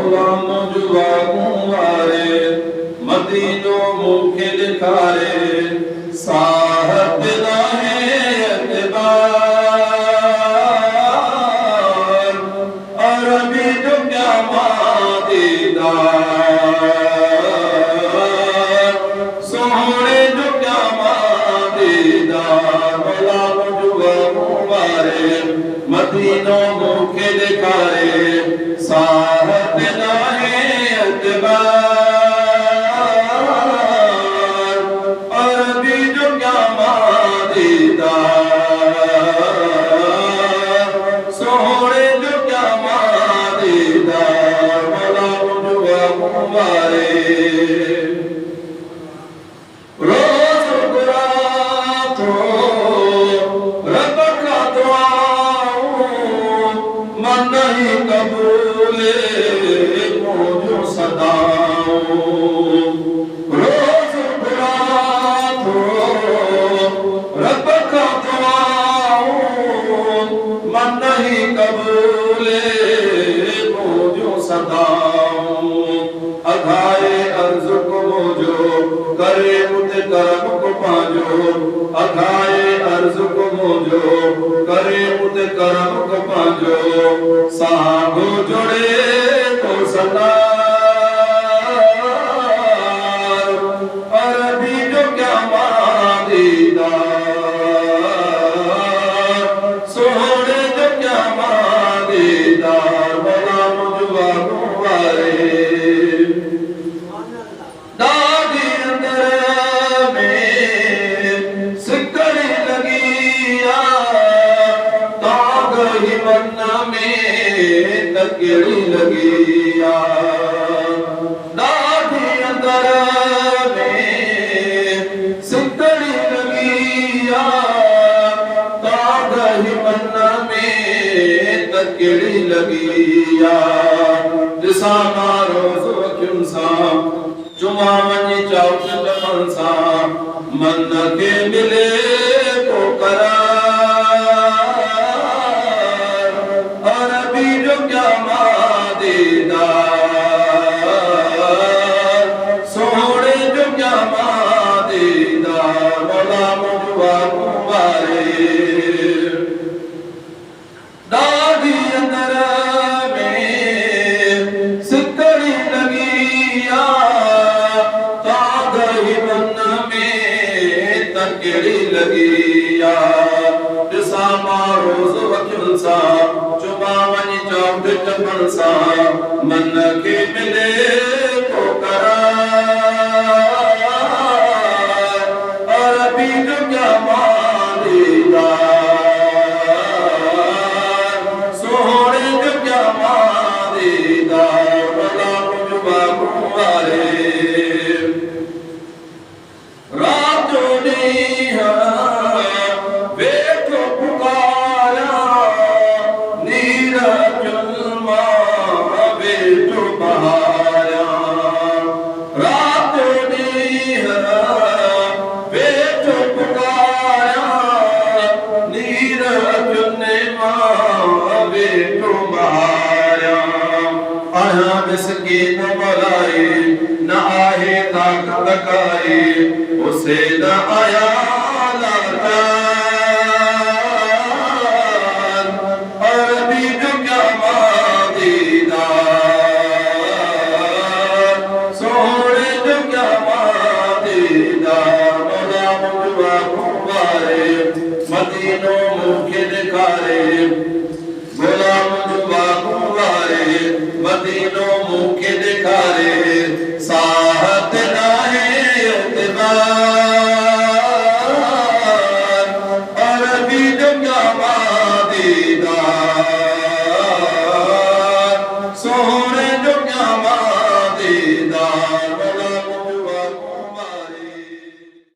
गुलाम जुवा कुंवारे मदीनो मुखे दिखारे साहब नाहे एतबार अरबी जो क्या मादीदार सोहरे जो क्या मादीदार गुलाम जुवा कुंवारे मदीनो मुखे दिखारे साहब नाहे एतबार अरबी जो क्या मादीदार सोहरे जो क्या मादीदार गुलाम जुवा कुंवारे रोज गुरात हो रब का दुआऊं मन नहीं कबूले मुझे सदाऊं रोज गुरात हो रब का दुआऊं मन नहीं कबूले मुझे सदाऊं अघाए अर्ज को मुझो करे मुझे करम को पांजो अघाए अर्ज को मुझो करे मुझे करम को पांजो सागो जोड़े तो सदार अरबी जो क्या मादीदार सोहरे जो क्या मादीदार गुलाम जुवा कुंवारे दादी अंदर में सिकड़ी लगिया दाग ही मन में तकड़ी लगिया दादी अंदर में सिकड़ी लगिया दाग ही मन में तकड़ी लगिया दिशा मारो सुखिन सा जुमा मनी चाउत चमन सा मन के मिले को करार अरबी जो क्या मादीदार सोहरे जो क्या मादीदार गुलाम जुवा कुंवारे दादी अंदर में सिकड़ी लगिया तकड़ी लगिया दिशा मारो सुखिन सा चुमा मनी चौक चपन सा मन के मिले को करार अरबी जो क्या मादीदार सोहरे जो क्या मादीदार गुलाम जुवा कुंवारे वेठो पुकारा नीरा चुलमा वेठो बहारा रात नीरा वेठो पुकारा नीरा चुलमा वेठो बहारा आया बिसकी न मलाई न आहे ताकत काई उसे न आया लाचार अरबी जो क्या मादीदार सोहरे जो क्या मादीदार गुलाम जुवा कुंवारे मदीनो मुखे दिखारे गुलाम जुवा कुंवारे मदीनो मुखे दिखारे साहत नाहे एतबार अरबी जो क्या मादीदार सोहरे